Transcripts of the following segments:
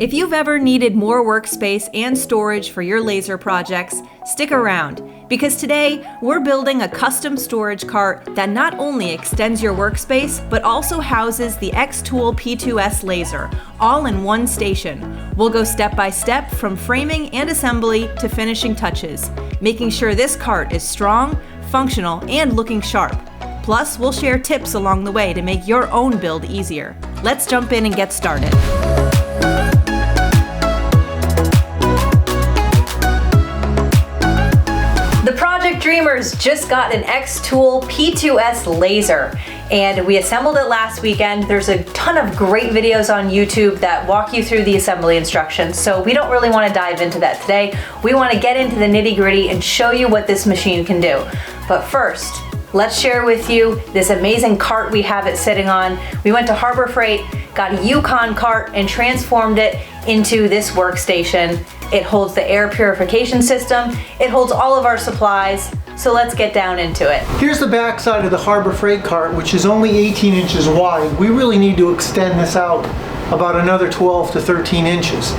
If you've ever needed more workspace and storage for your laser projects, stick around, because today we're building a custom storage cart that not only extends your workspace, but also houses the XTool P2S laser, all in one station. We'll go step by step from framing and assembly to finishing touches, making sure this cart is strong, functional, and looking sharp. Plus, we'll share tips along the way to make your own build easier. Let's jump in and get started. The Project Dreamers just got an XTool P2S laser, and we assembled it last weekend. There's a ton of great videos on YouTube that walk you through the assembly instructions, so we don't really want to dive into that today. We want to get into the nitty-gritty and show you what this machine can do. But first, let's share with you this amazing cart we have it sitting on. We went to Harbor Freight, got a Yukon cart, and transformed it into this workstation. It holds the air purification system. It holds all of our supplies. So let's get down into it. Here's the back side of the Harbor Freight cart, which is only 18 inches wide. We really need to extend this out about another 12 to 13 inches.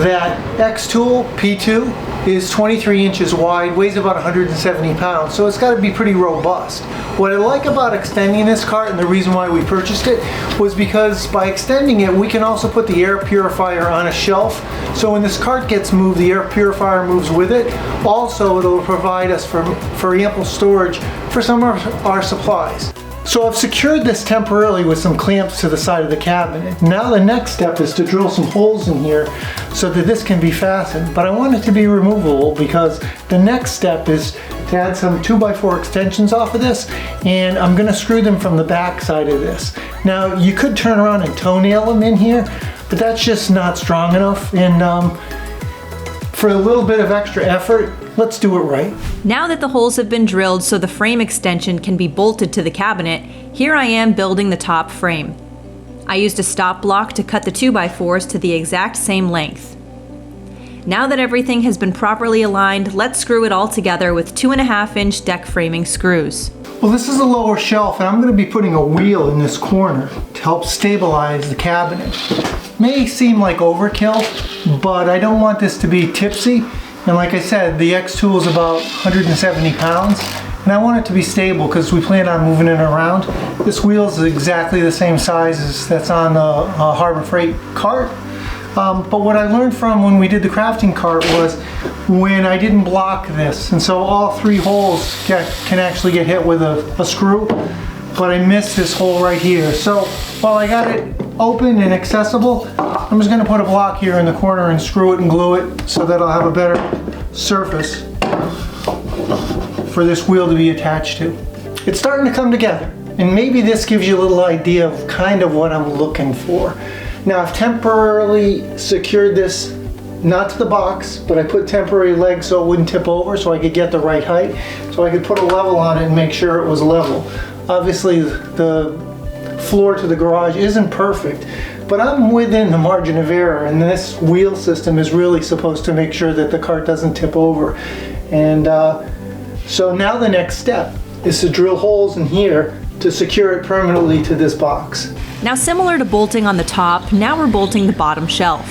That XTool P2 is 23 inches wide, weighs about 170 pounds, so it's got to be pretty robust. What I like about extending this cart, and the reason why we purchased it, was because by extending it, we can also put the air purifier on a shelf, so when this cart gets moved, the air purifier moves with it. Also, it'll provide us for ample storage for some of our supplies. So I've secured this temporarily with some clamps to the side of the cabinet. Now the next step is to drill some holes in here so that this can be fastened. But I want it to be removable because the next step is to add some 2x4 extensions off of this, and I'm going to screw them from the back side of this. Now you could turn around and toenail them in here, but that's just not strong enough, and for a little bit of extra effort, let's do it right. Now that the holes have been drilled so the frame extension can be bolted to the cabinet, here I am building the top frame. I used a stop block to cut the 2x4s to the exact same length. Now that everything has been properly aligned, let's screw it all together with 2.5-inch deck framing screws. Well, this is a lower shelf, and I'm going to be putting a wheel in this corner to help stabilize the cabinet. May seem like overkill, but I don't want this to be tipsy. And like I said, the XTool is about 170 pounds, and I want it to be stable because we plan on moving it around. This wheel is exactly the same size as that's on the Harbor Freight cart. But what I learned from when we did the crafting cart was when I didn't block this, and so all 3 holes can actually get hit with a screw, but I missed this hole right here. So while I got it open and accessible, I'm just going to put a block here in the corner and screw it and glue it so that I'll have a better surface for this wheel to be attached to. It's starting to come together, and maybe this gives you a little idea of kind of what I'm looking for. Now I've temporarily secured this, not to the box, but I put temporary legs so it wouldn't tip over, so I could get the right height, so I could put a level on it and make sure it was level. Obviously the floor to the garage isn't perfect, but I'm within the margin of error, and this wheel system is really supposed to make sure that the cart doesn't tip over. And so now the next step is to drill holes in here to secure it permanently to this box. Now, similar to bolting on the top, now we're bolting the bottom shelf.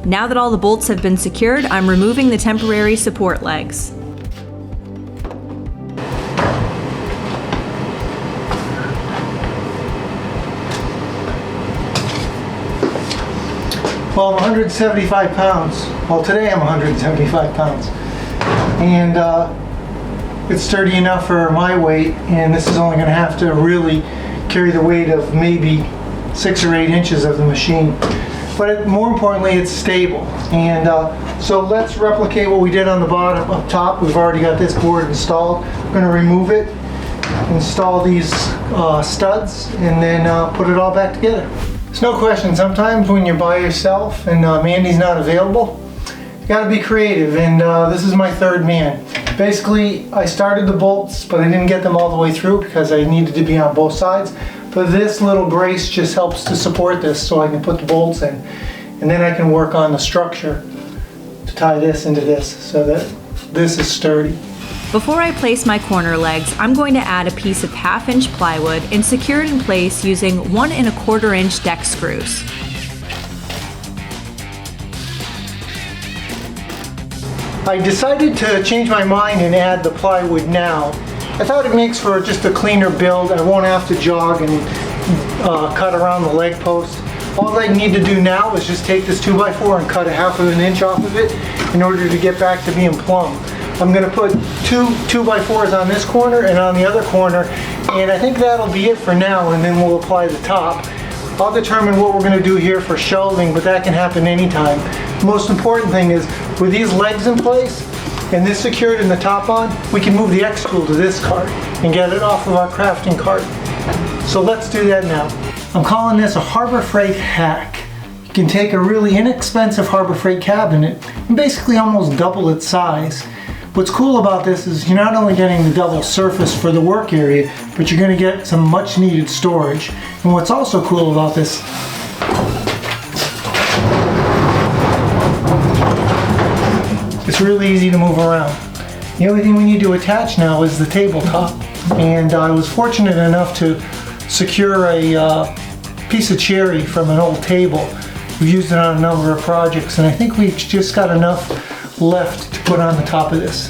Now that all the bolts have been secured, I'm removing the temporary support legs. Well, I'm 175 pounds. Well, today I'm 175 pounds. And it's sturdy enough for my weight, and this is only going to have to really carry the weight of maybe 6 or 8 inches of the machine. But more importantly, it's stable. And so let's replicate what we did on the bottom. Up top, we've already got this board installed. I'm going to remove it, install these studs, and then put it all back together. There's no question, sometimes when you're by yourself and Mandy's not available, you gotta be creative, and this is my third man. Basically, I started the bolts, but I didn't get them all the way through because I needed to be on both sides. But this little brace just helps to support this so I can put the bolts in. And then I can work on the structure to tie this into this so that this is sturdy. Before I place my corner legs, I'm going to add a piece of 1/2 inch plywood and secure it in place using 1 1/4 inch deck screws. I decided to change my mind and add the plywood now. I thought it makes for just a cleaner build. I won't have to jog and cut around the leg post. All I need to do now is just take this 2x4 and cut 1/2 inch off of it in order to get back to being plumb. I'm going to put two 2x4s on this corner and on the other corner, and I think that'll be it for now, and then we'll apply the top. I'll determine what we're going to do here for shelving, but that can happen anytime. The most important thing is, with these legs in place and this secured and the top on, we can move the XTool to this cart and get it off of our crafting cart. So let's do that now. I'm calling this a Harbor Freight hack. You can take a really inexpensive Harbor Freight cabinet and basically almost double its size. What's cool about this is you're not only getting the double surface for the work area, but you're going to get some much needed storage. And what's also cool about this, it's really easy to move around. The only thing we need to attach now is the tabletop. And I was fortunate enough to secure a piece of cherry from an old table. We've used it on a number of projects, and I think we've just got enough left to put on the top of this.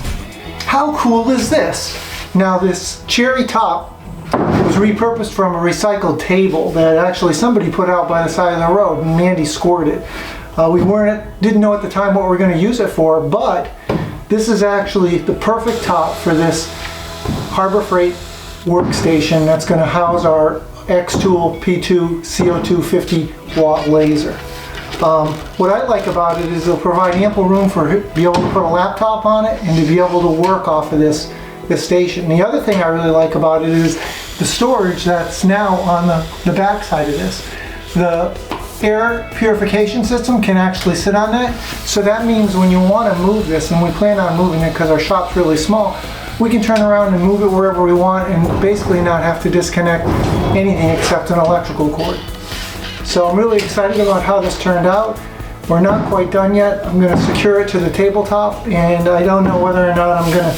How cool is this? Now, this cherry top was repurposed from a recycled table that actually somebody put out by the side of the road, and Mandy scored it. We didn't know at the time what we were going to use it for, but this is actually the perfect top for this Harbor Freight workstation that's going to house our XTool P2 CO2 50 watt laser. What I like about it is it'll provide ample room for be able to put a laptop on it and to be able to work off of this station. The other thing I really like about it is the storage that's now on the back side of this. The air purification system can actually sit on that, so that means when you want to move this, and we plan on moving it because our shop's really small, we can turn around and move it wherever we want and basically not have to disconnect anything except an electrical cord. So I'm really excited about how this turned out. We're not quite done yet. I'm going to secure it to the tabletop, and I don't know whether or not I'm going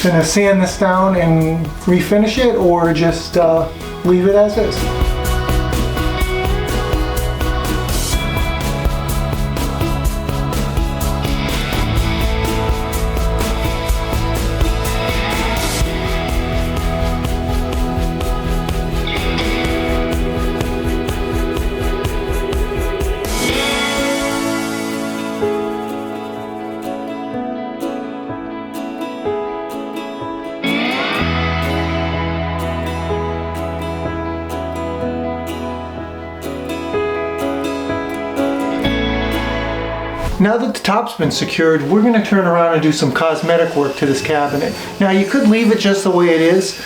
to sand this down and refinish it or just leave it as is. Now that the top's been secured, we're going to turn around and do some cosmetic work to this cabinet. Now, you could leave it just the way it is,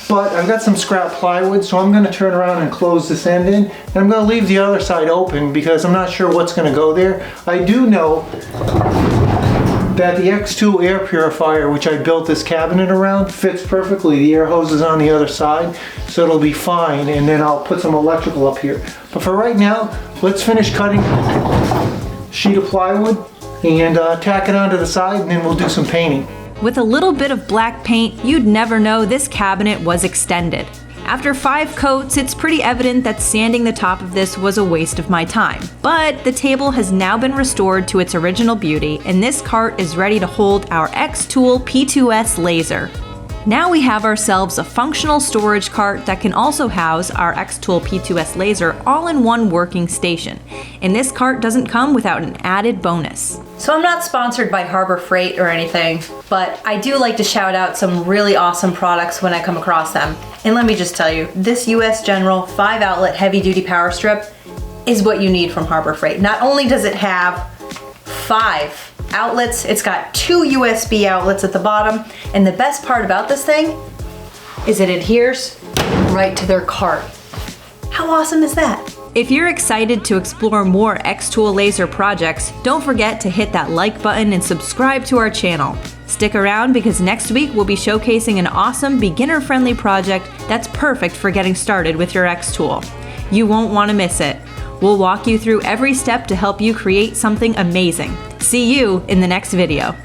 but I've got some scrap plywood, so I'm going to turn around and close this end in, and I'm going to leave the other side open because I'm not sure what's going to go there. I do know that the XTool air purifier, which I built this cabinet around, fits perfectly. The air hose is on the other side, so it'll be fine, and then I'll put some electrical up here. But for right now, let's finish cutting sheet of plywood and tack it onto the side, and then we'll do some painting. With a little bit of black paint, you'd never know this cabinet was extended. After 5 coats, it's pretty evident that sanding the top of this was a waste of my time. But the table has now been restored to its original beauty, and this cart is ready to hold our XTool P2S laser. Now we have ourselves a functional storage cart that can also house our XTool P2S laser all in one working station. And this cart doesn't come without an added bonus. So I'm not sponsored by Harbor Freight or anything, but I do like to shout out some really awesome products when I come across them. And let me just tell you, this US General 5-outlet heavy-duty power strip is what you need from Harbor Freight. Not only does it have 5 outlets, it's got 2 USB outlets at the bottom, and the best part about this thing is it adheres right to their cart. How awesome is that? If you're excited to explore more XTool laser projects, don't forget to hit that like button and subscribe to our channel. Stick around because next week we'll be showcasing an awesome beginner-friendly project that's perfect for getting started with your XTool. You won't want to miss it. We'll walk you through every step to help you create something amazing. See you in the next video.